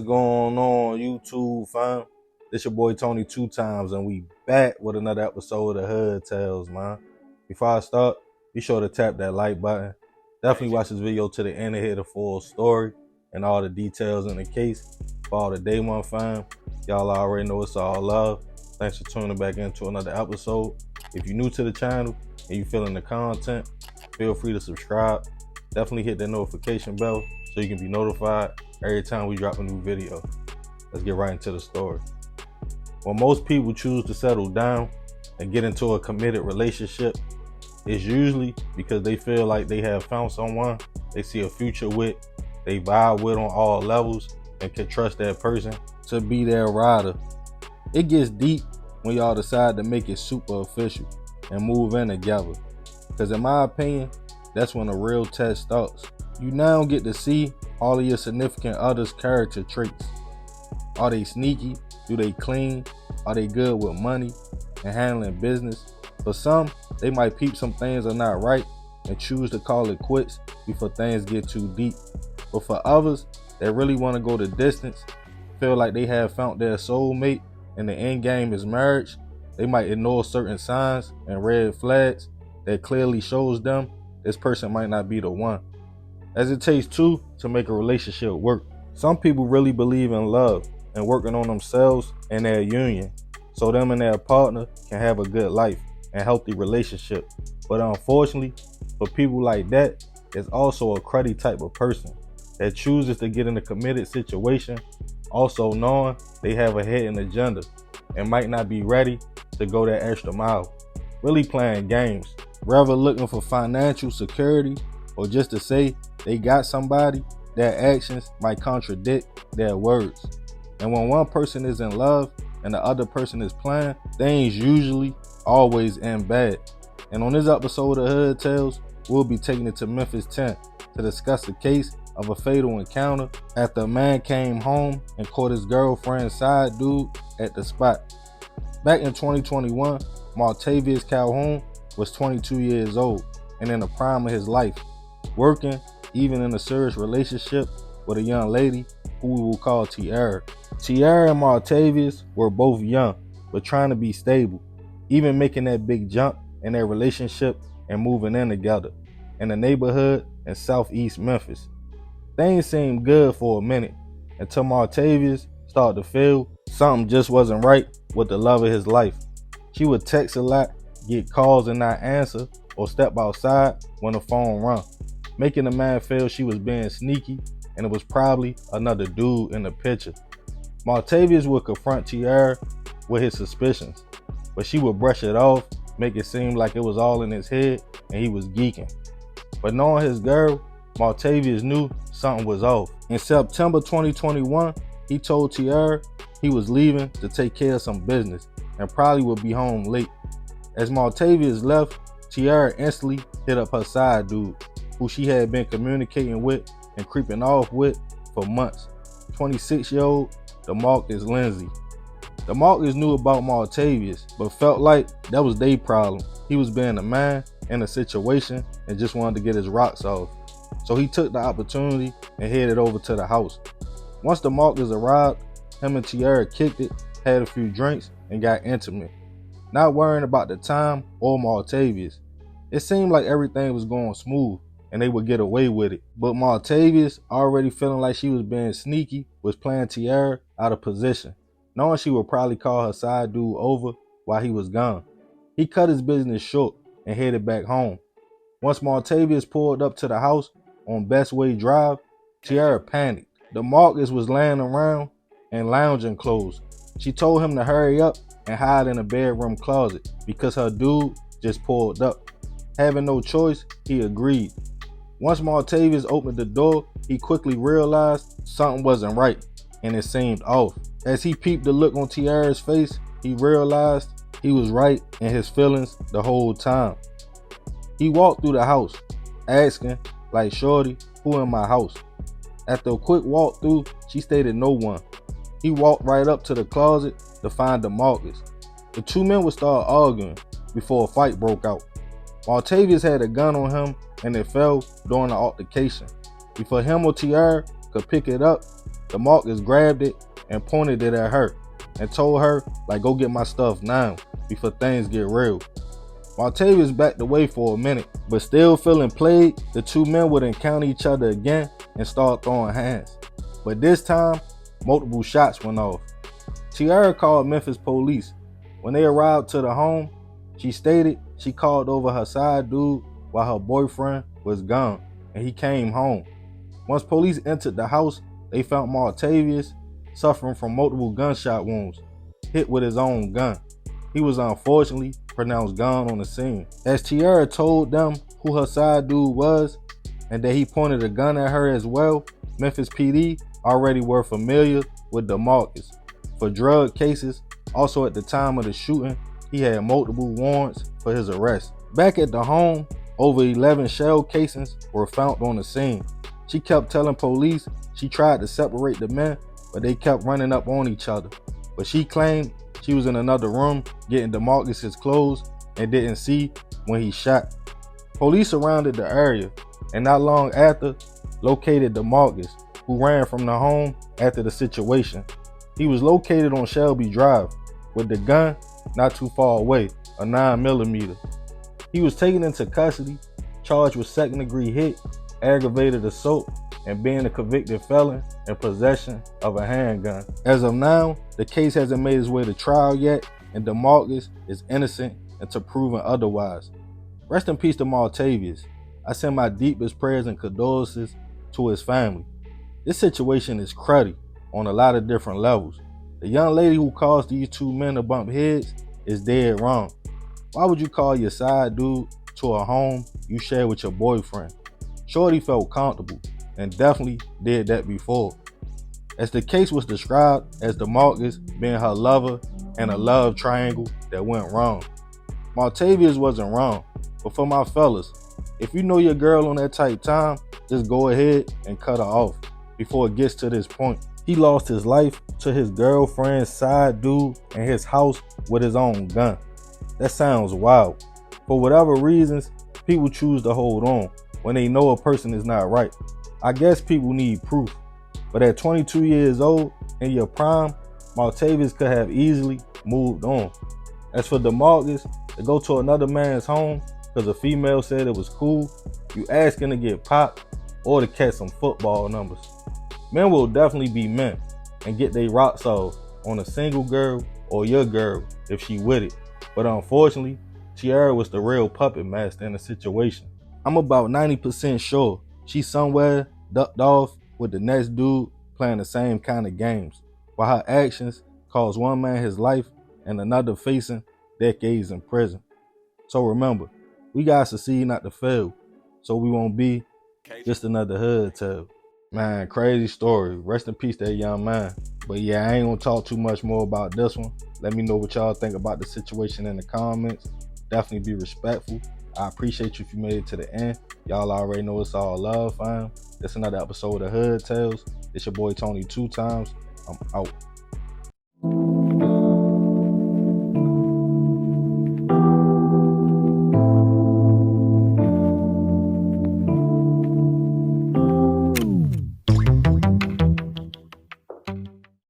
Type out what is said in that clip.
going on, YouTube fam? This your boy Tony 2 times, and we back with another episode of Hood Tales, man. Before I start, be sure to tap that like button. Definitely watch this video to the end to hear the full story and all the details in the case. For all the day one fam, y'all already know it's all love. Thanks for tuning back into another episode. If you're new to the channel and you feeling the content, feel free to subscribe. Definitely hit that notification bell so you can be notified every time we drop a new video. Let's get right into the story. When most people choose to settle down and get into a committed relationship, it's usually because they feel like they have found someone they see a future with, they vibe with on all levels, and can trust that person to be their rider. It gets deep when y'all decide to make it super official and move in together. Because in my opinion, that's when the real test starts. You now get to see all of your significant other's character traits. Are they sneaky? Do they clean? Are they good with money and handling business? For some, they might peep some things are not right and choose to call it quits before things get too deep. But for others that really want to go the distance, feel like they have found their soulmate and the end game is marriage, they might ignore certain signs and red flags that clearly shows them this person might not be the one. As it takes two to make a relationship work. Some people really believe in love and working on themselves and their union so them and their partner can have a good life and healthy relationship. But unfortunately, for people like that, there's also a cruddy type of person that chooses to get in a committed situation, also knowing they have a hidden agenda and might not be ready to go that extra mile, really playing games, rather looking for financial security or just to say they got somebody. Their actions might contradict their words. And when one person is in love and the other person is playing, things usually always end bad. And on this episode of Hood Tales, we'll be taking it to Memphis Tennessee to discuss the case of a fatal encounter after a man came home and caught his girlfriend's side dude at the spot. Back in 2021, Martavius Calhoun was 22 years old and in the prime of his life, working, even in a serious relationship with a young lady who we will call Tiara. Tiara and Martavius were both young, but trying to be stable, even making that big jump in their relationship and moving in together in a neighborhood in southeast Memphis. Things seemed good for a minute until Martavius started to feel something just wasn't right with the love of his life. She would text a lot, get calls and not answer, or step outside when the phone rung, making the man feel she was being sneaky and it was probably another dude in the picture. Martavius would confront Tiara with his suspicions, but she would brush it off, make it seem like it was all in his head and he was geeking. But knowing his girl, Martavius knew something was off. In September 2021, he told Tiara he was leaving to take care of some business and probably would be home late. As Martavius left, Tiara instantly hit up her side dude, who she had been communicating with and creeping off with for months. 26-year-old DeMarcus Lindsay. DeMarcus knew about Martavius, but felt like that was their problem. He was being a man in a situation and just wanted to get his rocks off. So he took the opportunity and headed over to the house. Once DeMarcus arrived, him and Tiara kicked it, had a few drinks, and got intimate. Not worrying about the time or Martavius. It seemed like everything was going smooth and they would get away with it. But Martavius, already feeling like she was being sneaky, was playing Tiara out of position, knowing she would probably call her side dude over while he was gone. He cut his business short and headed back home. Once Martavius pulled up to the house on Bestway Drive, Tiara panicked. DeMarcus was laying around in lounging clothes. She told him to hurry up and hide in a bedroom closet because her dude just pulled up. Having no choice, he agreed. Once Martavius opened the door, he quickly realized something wasn't right and it seemed off. As he peeped the look on Tiara's face, he realized he was right in his feelings the whole time. He walked through the house, asking, like, "Shorty, who in my house?" After a quick walk through, she stated no one. He walked right up to the closet to find DeMarcus. The two men would start arguing before a fight broke out. Martavius had a gun on him and it fell during the altercation. Before him or Tiara could pick it up, DeMarcus grabbed it and pointed it at her and told her, like, go get my stuff now before things get real. Martavius backed away for a minute, but still feeling played, the two men would encounter each other again and start throwing hands. But this time, multiple shots went off. Tiara called Memphis police. When they arrived to the home, she stated she called over her side dude while her boyfriend was gone, and he came home. Once police entered the house, they found Martavius suffering from multiple gunshot wounds, hit with his own gun. He was unfortunately pronounced gone on the scene. As Tiara told them who her side dude was and that he pointed a gun at her as well, Memphis PD already were familiar with DeMarcus for drug cases. Also, at the time of the shooting, he had multiple warrants for his arrest. Back at the home, over 11 shell casings were found on the scene. She kept telling police she tried to separate the men, but they kept running up on each other. But she claimed she was in another room getting DeMarcus his clothes and didn't see when he shot. Police surrounded the area and not long after located DeMarcus, who ran from the home after the situation. He was located on Shelby Drive with the gun not too far away, a 9mm. He was taken into custody, charged with second-degree hit, aggravated assault, and being a convicted felon in possession of a handgun. As of now, the case hasn't made its way to trial yet, and DeMarcus is innocent until proven otherwise. Rest in peace to Martavius. I send my deepest prayers and condolences to his family. This situation is cruddy on a lot of different levels. The young lady who caused these two men to bump heads is dead wrong. Why would you call your side dude to a home you share with your boyfriend? Shorty felt comfortable and definitely did that before. As the case was described as DeMarcus being her lover and a love triangle that went wrong. Martavius wasn't wrong, but for my fellas, if you know your girl on that type time, just go ahead and cut her off before it gets to this point. He lost his life to his girlfriend's side dude in his house with his own gun. That sounds wild. For whatever reasons, people choose to hold on when they know a person is not right. I guess people need proof. But at 22 years old, in your prime, Martavius could have easily moved on. As for DeMarcus, to go to another man's home because a female said it was cool, you asking to get popped or to catch some football numbers. Men will definitely be men and get their rocks off on a single girl or your girl if she with it. But unfortunately, Tiara was the real puppet master in the situation. I'm about 90% sure she's somewhere ducked off with the next dude playing the same kind of games, while her actions cost one man his life and another facing decades in prison. So remember, we gotta succeed not to fail, so we won't be just another hood tale. Man, crazy story. Rest in peace to that young man. But yeah, I ain't gonna talk too much more about this one. Let me know what y'all think about the situation in the comments. Definitely be respectful. I appreciate you if you made it to the end. Y'all already know it's all love, fam. That's another episode of Hood Tales. It's your boy Tony 2 times. I'm out.